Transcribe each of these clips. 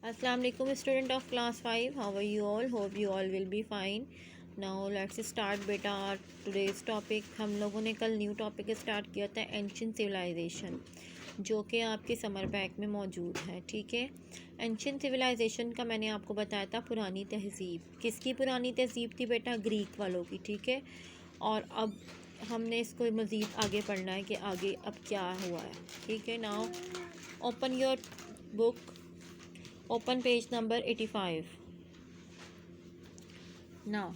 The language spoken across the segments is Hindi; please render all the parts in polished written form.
Assalamu alaikum student of class 5. How are you all? Hope you all will be fine. Now let's start बेटा today's topic. हम लोगों ने कल न्यू टॉपिक स्टार्ट किया था एंशियंट सिविलाइजेशन, जो कि आपके समर पैक में मौजूद है। ठीक है, एंशियंट सिविलाइजेशन का मैंने आपको बताया था पुरानी तहज़ीब। किसकी पुरानी तहज़ीब थी बेटा? ग्रीक वालों की। ठीक है, और अब हमने इसको मज़ीद आगे पढ़ना है कि आगे अब क्या हुआ है। ठीक है, now open your book, open page number 85। Now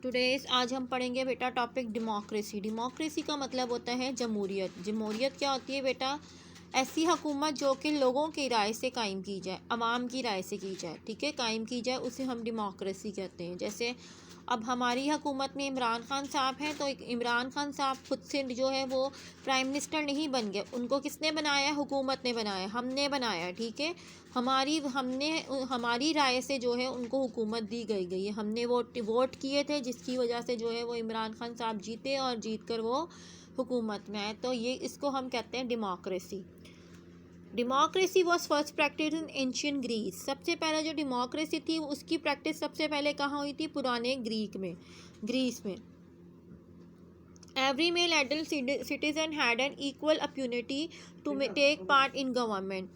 today's आज हम पढ़ेंगे बेटा टॉपिक डेमोक्रेसी। डेमोक्रेसी का मतलब होता है जमहूरियत। जमहूरियत क्या होती है बेटा? ऐसी हुकूमत जो कि लोगों की राय से कायम की जाए, आवाम की राय से की जाए। ठीक है, कायम की जाए, उसे हम डेमोक्रेसी कहते हैं। जैसे अब हमारी हुकूमत में इमरान खान साहब हैं, तो इमरान खान साहब खुद से जो है वो प्राइम मिनिस्टर नहीं बन गए। उनको किसने बनाया? हुकूमत ने बनाया, हमने बनाया। ठीक है, हमारी राय से जो है उनको हुकूमत दी गई है। हमने वोट किए थे, जिसकी वजह से जो है वो इमरान खान साहब जीते और जीत कर वो हुकूमत में आए। तो ये इसको हम कहते हैं democracy. Democracy was first practice in ancient Greece. सबसे पहले जो डेमोक्रेसी थी उसकी प्रैक्टिस सबसे पहले कहाँ हुई थी? पुराने ग्रीस में। Every male adult citizen had an equal opportunity to take part in government.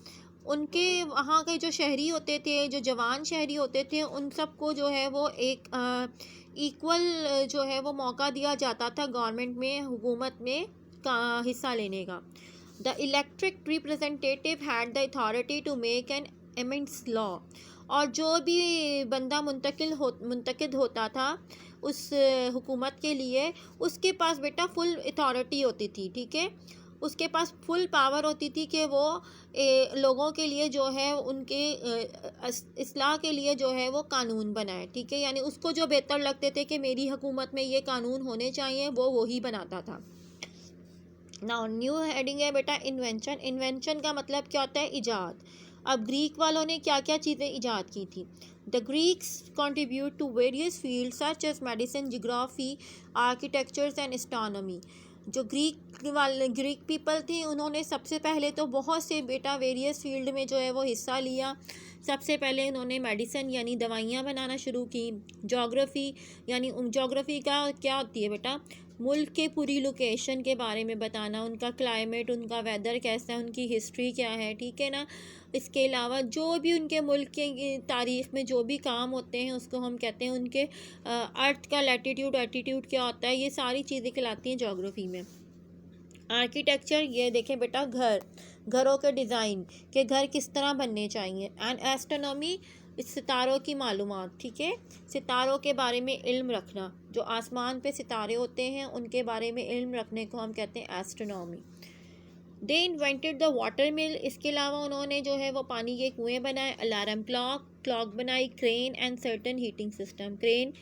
उनके वहाँ के जो शहरी होते थे, जो जवान शहरी होते थे, उन सबको जो है वो एक इक्वल जो है वो मौका दिया जाता था गवर्नमेंट में, हुकूमत में का हिस्सा लेने का। The elected representative had the authority to make and amends law. और जो भी बंदा मुंतकिद होता था उस हुकूमत के लिए, उसके पास बेटा फुल अथॉरिटी होती थी। ठीक है, उसके पास फुल पावर होती थी कि वो लोगों के लिए जो है उनके इस्लाह के लिए जो है वो कानून बनाए। ठीक है, यानी उसको जो बेहतर लगते थे कि मेरी हुकूमत में ये कानून होने चाहिए, वो वही बनाता था। नाउ न्यू हेडिंग है बेटा इन्वेंशन। इन्वेंशन का मतलब क्या होता है? इजाद। अब ग्रीक वालों ने क्या क्या चीज़ें इजाद की थी? The Greeks contribute to various field such as medicine, geography, architectures and astronomy. जो ग्रीक पीपल थे, उन्होंने सबसे पहले तो बहुत से बेटा वेरियस फील्ड में जो है वो हिस्सा लिया। सबसे पहले उन्होंने मेडिसिन यानी दवाइयाँ बनाना शुरू की। जोग्राफ़ी यानी जोग्राफ़ी का क्या होती है बेटा? मुल्क के पूरी लोकेशन के बारे में बताना, उनका क्लाइमेट, उनका वेदर कैसा है, उनकी हिस्ट्री क्या है। ठीक है ना, इसके अलावा जो भी उनके मुल्क के तारीख़ में जो भी काम होते हैं उसको हम कहते हैं उनके अर्थ का लैटीट्यूड एटीट्यूड क्या होता है, ये सारी चीज़ें कहलाती हैं जोग्राफ़ी में। आर्किटेक्चर, ये देखें बेटा घरों के डिज़ाइन के घर किस तरह बनने चाहिए। एंड एस्ट्रोनॉमी, सितारों की मालूमात। ठीक है, सितारों के बारे में इल्म रखना, जो आसमान पे सितारे होते हैं उनके बारे में इल्म रखने को हम कहते हैं astronomy. They invented the water mill. इसके अलावा उन्होंने जो है वो पानी के कुएँ बनाए। अलार्म क्लॉक बनाई। Crane and certain heating system. Crane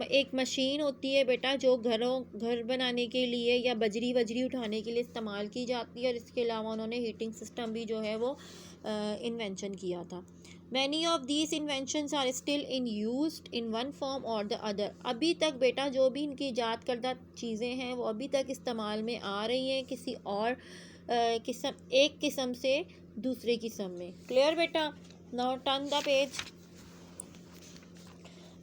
एक मशीन होती है बेटा जो घर बनाने के लिए या बजरी उठाने के लिए इस्तेमाल की जाती है। और इसके अलावा उन्होंने हीटिंग सिस्टम भी जो है वो इन्वेंशन किया था। Many of these inventions are still in used in one form or the other. अभी तक बेटा जो भी इनकी ईजाद करदा चीज़ें हैं वो अभी तक इस्तेमाल में आ रही हैं, किसी और एक किस्म से दूसरे किस्म में। क्लियर बेटा? Now turn the page,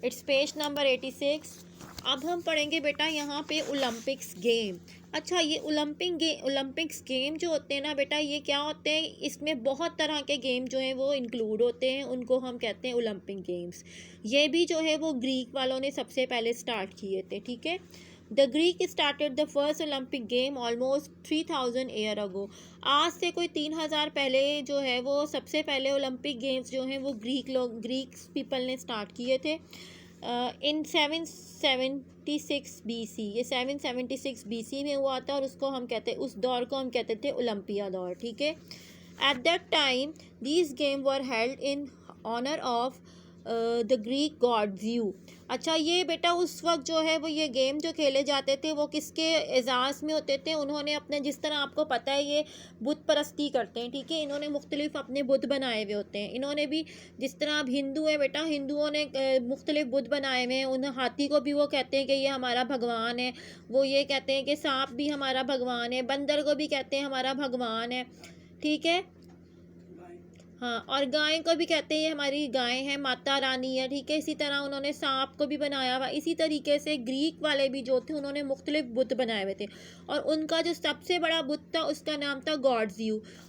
it's page number 86। अब हम पढ़ेंगे बेटा यहाँ पे ओलंपिक्स गेम। अच्छा, ये ओलंपिक्स गेम जो होते हैं ना बेटा, ये क्या होते हैं? इसमें बहुत तरह के गेम जो हैं वो इंक्लूड होते हैं, उनको हम कहते हैं ओलंपिक गेम्स। ये भी जो है वो ग्रीक वालों ने सबसे पहले स्टार्ट किए थे। ठीक है, the Greek started the first Olympic game almost 3000 year ago. आज से कोई 3000 पहले जो है वो सबसे पहले ओलंपिक गेम्स जो हैं वो ग्रीक पीपल ने स्टार्ट किए थे इन 776 BC। ये 776 BC में हुआ था और उसको हम कहते, उस दौर को हम कहते थे ओलंपिया दौर। ठीक है, at that time these game were held in honour of the Greek god Zeus. अच्छा, ये बेटा उस वक्त जो है वो ये गेम जो खेले जाते थे वो किसके एजाज़ में होते थे? उन्होंने अपने, जिस तरह आपको पता है ये बुत परस्ती करते हैं। ठीक है, इन्होंने मुख्तलिफ अपने बुत बनाए हुए होते हैं। इन्होंने भी, जिस तरह अब हिंदू है बेटा, हिंदुओं ने मुख्तलिफ बुत बनाए हुए हैं। उन हाथी को भी वो कहते हैं कि ये हमारा भगवान है। वो ये कहते हैं कि सांप भी हमारा भगवान है। बंदर को भी कहते हैं हमारा भगवान है। ठीक है, हाँ, और गाय को भी कहते हैं ये हमारी गाय है, माता रानी है, ठीक है। इसी तरह उन्होंने सांप को भी बनाया हुआ। इसी तरीके से ग्रीक वाले भी जो थे उन्होंने मुख्तलिफ बुत बनाए हुए थे, और उनका जो सबसे बड़ा बुत था उसका नाम था गॉड्स।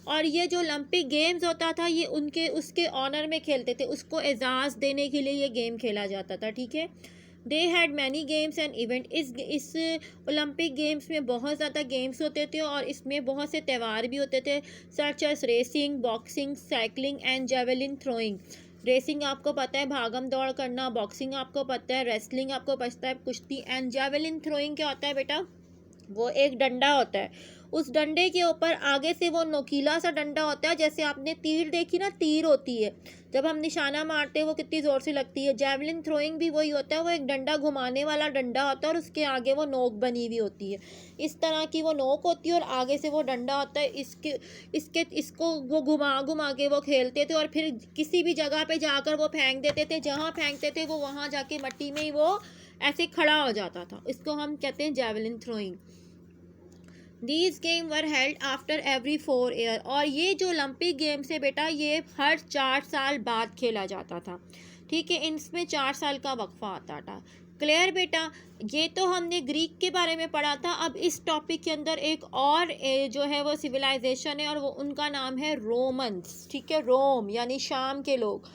और ये जो ओलंपिक गेम्स होता था ये उनके उसके ऑनर में खेलते थे, उसको एजाज़ देने के लिए ये गेम खेला जाता था, ठीक है। They had many games and event. इस ओलंपिक गेम्स में बहुत ज़्यादा गेम्स होते थे और इसमें बहुत से त्यौहार भी होते थे, such as racing, boxing, cycling and javelin throwing. Racing आपको पता है भागम दौड़ करना, बॉक्सिंग आपको पता है, रेसलिंग आपको पता है कुश्ती, एंड जेवलिन थ्रोइंग क्या होता है बेटा, वो एक डंडा होता है, उस डंडे के ऊपर आगे से वो नोकीला सा डंडा होता है, जैसे आपने तीर देखी ना, तीर होती है, जब हम निशाना मारते हैं वो कितनी ज़ोर से लगती है। जेवलिन थ्रोइंग भी वही होता है, वो एक डंडा घुमाने वाला डंडा होता है और उसके आगे वो नोक बनी हुई होती है, इस तरह की वो नोक होती है और आगे से वो डंडा होता है। इसको वो घुमा घुमा के वो खेलते थे और फिर किसी भी जगह पे जाकर वो फेंक देते थे, जहाँ फेंकते थे वो वहाँ जाके मिट्टी में ही वो ऐसे खड़ा हो जाता था। इसको हम कहते हैं javelin throwing. These game were held after every 4 year. और ये जो ओलंपिक गेम्स है बेटा ये हर 4 साल बाद खेला जाता था, ठीक है। इसमें 4 साल का वक्फा आता था। क्लियर बेटा, ये तो हमने ग्रीक के बारे में पढ़ा था। अब इस टॉपिक के अंदर एक और जो है वो सिविलाइजेशन है और वो उनका नाम है रोमन्स, ठीक है। रोम यानी शाम के लोग,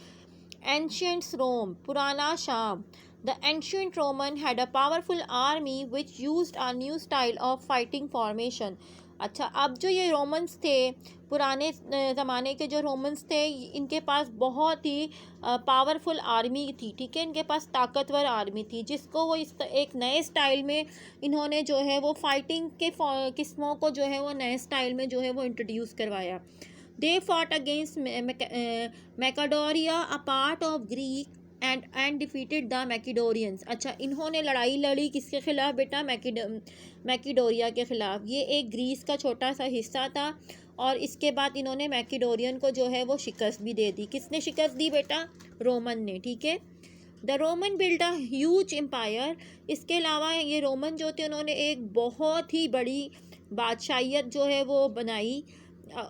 एंशियंट्स रोम, पुराना शाम। The ancient Roman had a powerful army which used a new style of fighting formation. अच्छा, अब जो ये रोमन्स थे, पुराने ज़माने के जो रोमन्स थे, इनके पास बहुत ही पावरफुल आर्मी थी, ठीक है। इनके पास ताकतवर आर्मी थी जिसको वो एक नए स्टाइल में इन्होंने जो है वो फाइटिंग के किस्मों को जो है वो नए स्टाइल में जो है वो इंट्रोड्यूस करवाया। They fought against Macedonia, a part of Greek, and defeated the Macedonians. अच्छा, इन्होंने लड़ाई लड़ी किसके खिलाफ बेटा, मैकिडोरिया के खिलाफ। ये एक ग्रीस का छोटा सा हिस्सा था और इसके बाद इन्होंने मैकिडोरियन को जो है वो शिकस्त भी दे दी। किसने शिकस्त दी बेटा, रोमन ने, ठीक है। The Roman build a huge empire. इसके अलावा ये रोमन जो थे उन्होंने एक बहुत ही बड़ी बादशाहियत जो है वो बनाई,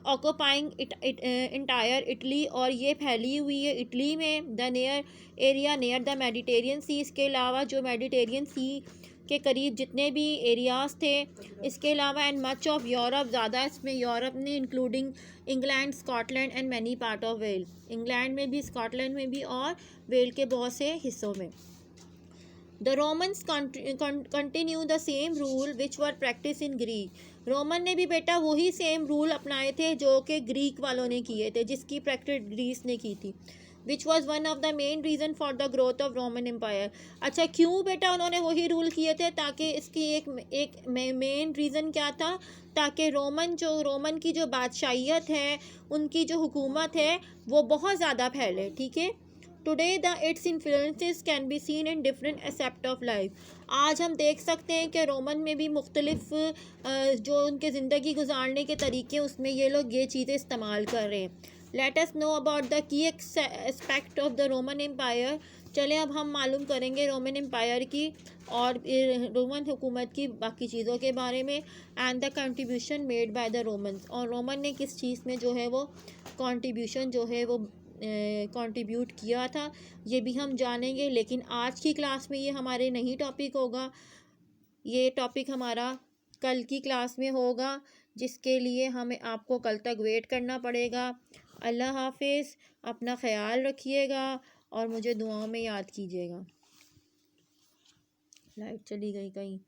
ऑक्यूपाइंग इंटायर इटली, और ये फैली हुई है इटली में, the near area near the Mediterranean sea. इसके अलावा जो मेडिटेरियन सी के करीब जितने भी एरियाज़ थे, इसके अलावा एंड मच ऑफ यूरोप, ज़्यादा इसमें यूरोप ने, including England, Scotland and many part of well. England में भी, स्कॉटलैंड में भी और वेल के बहुत से हिस्सों में। The Romans continue the same rule which were practice in Greek. Roman ने भी बेटा वही सेम रूल अपनाए थे जो कि ग्रीक वालों ने किए थे, जिसकी प्रैक्टिस ग्रीस ने की थी। Which was one of the main reason for the growth of Roman empire. अच्छा, क्यों बेटा उन्होंने वही रूल किए थे, ताकि इसकी एक मेन रीज़न क्या था, ताकि रोमन की जो बादशाहियत है, उनकी जो हुकूमत है वो बहुत ज़्यादा फैले, ठीक है। Today the it's influences can be seen in different aspect of life. आज हम देख सकते हैं कि रोमन में भी मुख्तलिफ जो उनके ज़िंदगी गुजारने के तरीके, उसमें ये लोग ये चीज़ें इस्तेमाल कर रहे हैं। Let us know about the key aspect of the Roman empire. चलें अब हम मालूम करेंगे रोमन एम्पायर की और रोमन हुकूमत की बाकी चीज़ों के बारे में, and the contribution made by the Romans. और रोमन ने किस चीज़ में जो है वो कंट्रीब्यूशन जो है वो कंट्रीब्यूट किया था, ये भी हम जानेंगे। लेकिन आज की क्लास में ये हमारे नहीं टॉपिक होगा, ये टॉपिक हमारा कल की क्लास में होगा, जिसके लिए हमें आपको कल तक वेट करना पड़ेगा। अल्लाह हाफिज़, अपना ख़याल रखिएगा और मुझे दुआओं में याद कीजिएगा। लाइट चली गई कहीं।